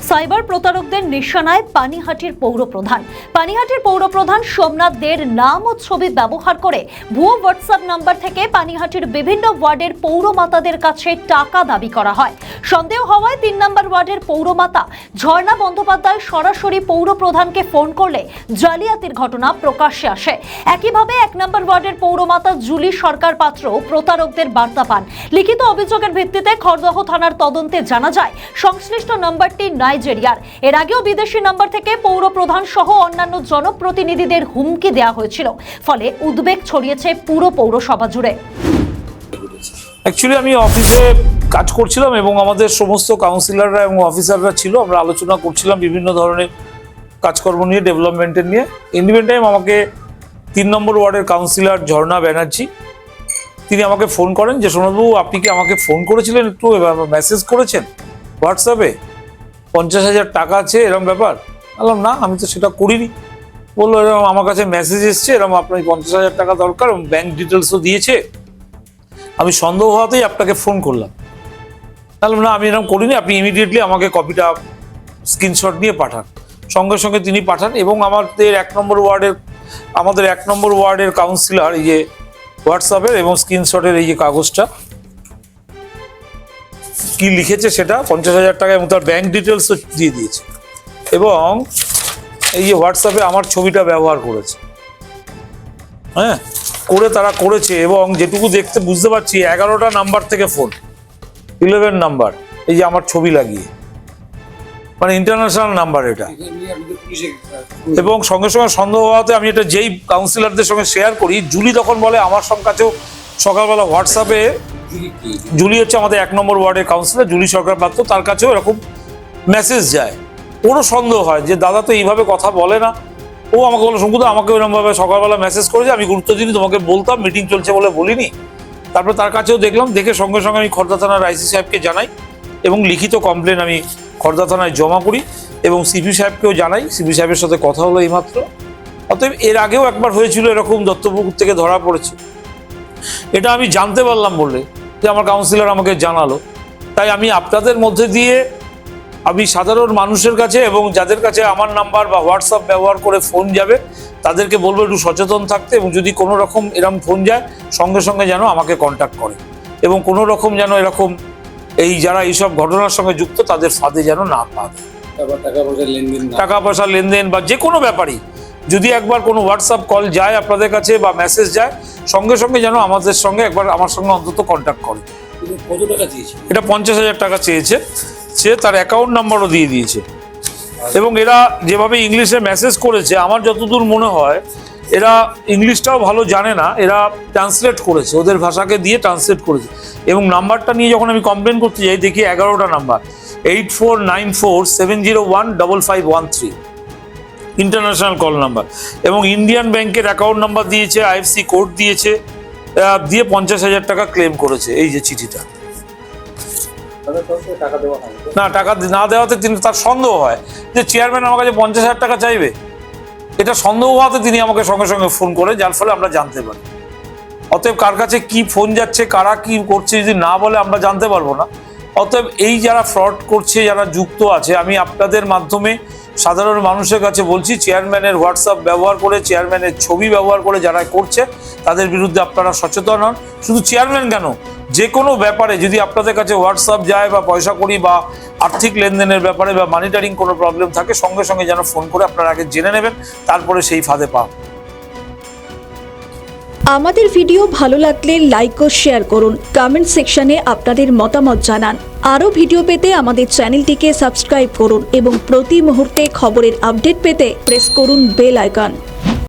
Cyber প্রতারকদের নিশানায় পানিহাটির পৌরপ্রধান। পানিহাটির পৌরপ্রধান Somnath দের নাম ও ছবি ব্যবহার করে ভুয়ো হোয়াটসঅ্যাপ নাম্বার থেকে পানিহাটির বিভিন্ন ওয়ার্ডের পৌরমাতাদের কাছে টাকা দাবি করা হয়। সন্দেহ হওয়ায় 3 নম্বর ওয়ার্ডের পৌরমাতা ঝর্ণা বন্দ্যোপাধ্যায় সরাসরি পৌরপ্রধানকে ফোন করলে জালিয়াতির ঘটনা প্রকাশ্যে আসে। একইভাবে 1 নম্বর ওয়ার্ডের পৌরমাতা জুলি সরকার পাত্র প্রতারকদের বার্তা পান। লিখিত অভিযোগের ভিত্তিতে খড়দহ থানার তদন্তে জানা যায় সংশ্লিষ্ট নাম্বারটি নাইজেরিয়ার। এর আগেও বিদেশি নাম্বার থেকে পৌরপ্রধান সহ অন্যান্য জনপ্রতিনিধিদের হুমকি দেওয়া হয়েছিল, ফলে উদ্বেগ ছড়িয়েছে পুরো পৌরসভা জুড়ে। অ্যাকচুয়ালি আমি অফিসে কাজ করছিলাম এবং আমাদের সমস্ত কাউন্সিলররা এবং অফিসাররা ছিল। আমরা আলোচনা করছিলাম বিভিন্ন ধরনের কাজকর্ম নিয়ে, ডেভেলপমেন্টের নিয়ে। ইন দ্য টাইম আমাকে 3 নম্বর ওয়ার্ডের কাউন্সিলর ঝর্ণা ব্যানার্জি তিনি আমাকে ফোন করেন যে সোমনাথবাবু, আপনি কি আমাকে ফোন করেছিলেন, একটু মেসেজ করেছেন হোয়াটসঅ্যাপে 50,000 টাকা আছে এরকম ব্যাপার? বললাম না, আমি তো সেটা করিনি। বললো এরকম আমার কাছে মেসেজ এসছে, এরকম আপনার 50,000 টাকা দরকার, ব্যাংক ডিটেলসও দিয়েছে, আমি সন্দেহ হওয়াতেই আপনাকে ফোন করলাম। বললাম না, আমি এরকম করিনি, আপনি ইমিডিয়েটলি আমাকে কপিটা স্ক্রিনশট নিয়ে পাঠান। সঙ্গে সঙ্গে তিনি পাঠান এবং আমাদের 1 নম্বর ওয়ার্ডের কাউন্সিলর এই যে হোয়াটসঅ্যাপের এবং স্ক্রিনশটের এই যে কাগজটা কি লিখেছে সেটা 50,000 টাকা এবং তার ব্যাংক ডিটেলসও দিয়ে দিয়েছে এবং এই যে হোয়াটসঅ্যাপে আমার ছবিটা ব্যবহার করেছে, হ্যাঁ করে তারা করেছে। এবং যেটুকু দেখতে বুঝতে পারছি 11টা নাম্বার থেকে ফোন, 11 নাম্বার, এই যে আমার ছবি লাগিয়ে, মানে ইন্টারন্যাশনাল নাম্বার এটা। এবং সঙ্গে সঙ্গে সন্দেহ হওয়াতে আমি এটা যেই কাউন্সিলরদের সঙ্গে শেয়ার করি, জুলি তখন বলে আমার কাছেও সকালবেলা হোয়াটসঅ্যাপে, জুলি হচ্ছে আমাদের 1 নম্বর ওয়ার্ডের কাউন্সিলর জুলি সরকার পাত্র, তার কাছেও এরকম মেসেজ যায়। ওরও সন্দেহ হয় যে দাদা তো এইভাবে কথা বলে না। ও আমাকে বলে শঙ্কুদা আমাকে ওইরকমভাবে সকালবেলা মেসেজ করেছে, আমি গুরুত্ব দিইনি, তোমাকে বলতাম, মিটিং চলছে বলে বলিনি। তারপরে তার কাছেও দেখলাম, দেখে সঙ্গে সঙ্গে আমি খড়দা থানার আইসি সাহেবকে জানাই এবং লিখিত কমপ্লেন আমি খড়দা থানায় জমা করি এবং সিপি সাহেবকেও জানাই। সিপি সাহেবের সাথে কথা হলো এইমাত্র। অতএব এর আগেও একবার হয়েছিল এরকম, দত্তপুকুর থেকে ধরা পড়েছে। এটা আমি জানতে পারলাম বলে যে আমার কাউন্সিলর আমাকে জানালো। তাই আমি আপনাদের মধ্যে দিয়ে আমি সাধারণ মানুষের কাছে এবং যাদের কাছে আমার নাম্বার বা হোয়াটসঅ্যাপ ব্যবহার করে ফোন যাবে তাদেরকে বলবো একটু সচেতন থাকতে এবং যদি কোনো রকম এরকম ফোন যায় সঙ্গে সঙ্গে যেন আমাকে কন্ট্যাক্ট করে এবং কোনো রকম যেন এরকম এই যারা এইসব ঘটনার সঙ্গে যুক্ত তাদের ফাঁদে যেন না পা দেয়। টাকা পয়সা লেনদেন বা যে কোনো ব্যাপারই যদি একবার কোনো হোয়াটসঅ্যাপ কল যায় আপনাদের কাছে বা মেসেজ যায়, সঙ্গে সঙ্গে যেন আমাদের সঙ্গে একবার আমার সঙ্গে অন্তত কন্ট্যাক্ট করে। কত টাকা চেয়েছে? এটা 50,000 টাকা চেয়েছে, সে তার অ্যাকাউন্ট নাম্বারও দিয়ে দিয়েছে। এবং এরা যেভাবে ইংলিশে মেসেজ করেছে, আমার যতদূর মনে হয় এরা ইংলিশটাও ভালো জানে না, এরা ট্রান্সলেট করেছে, ওদের ভাষাকে দিয়ে ট্রান্সলেট করেছে। এবং নাম্বারটা নিয়ে যখন আমি কমপ্লেন করতে যাই দেখি 11টা নাম্বার, 8494701551 ইন্টারন্যাশনাল কল নাম্বার এবং ইন্ডিয়ান ব্যাংকের অ্যাকাউন্ট নাম্বার দিয়েছে, আইএফসি কোড দিয়েছে, দিয়ে 50,000 টাকা ক্লেম করেছে। এই যে চিঠিটা না, টাকা না দেওয়াতে তিনি তার সন্দেহ হয় যে চেয়ারম্যান আমার কাছে 50,000 টাকা চাইবে। এটা সন্দেহ হওয়াতে তিনি আমাকে সঙ্গে সঙ্গে ফোন করে, যার ফলে আমরা জানতে পারি। অতএব কার কাছে কি ফোন যাচ্ছে, কারা কি করছে যদি না বলে আমরা জানতে পারবো না। অতএব এই যারা ফ্রড করছে, যারা যুক্ত আছে, আমি আপনাদের মাধ্যমে সাধারণ মানুষের কাছে বলছি, চেয়ারম্যানের হোয়াটসঅ্যাপ ব্যবহার করে, চেয়ারম্যানের ছবি ব্যবহার করে যারা করছে তাদের বিরুদ্ধে আপনারা সচেতন হন। শুধু চেয়ারম্যান কেন, যে কোনো ব্যাপারে যদি আপনাদের কাছে হোয়াটসঅ্যাপ যায় বা পয়সা কড়ি বা আর্থিক লেনদেনের ব্যাপারে বা মনিটরিং কোনো প্রবলেম থাকে, সঙ্গে সঙ্গে যেন ফোন করে আপনারা আগে জেনে নেবেন, তারপরে সেই ফাঁদে পা। আমাদের ভিডিও ভালো লাগলে লাইক ও শেয়ার করুন, কমেন্ট সেকশনে আপনাদের মতামত জানান। আরও ভিডিও পেতে আমাদের চ্যানেলটিকে সাবস্ক্রাইব করুন এবং প্রতি মুহূর্তে খবরের আপডেট পেতে প্রেস করুন বেল আইকন।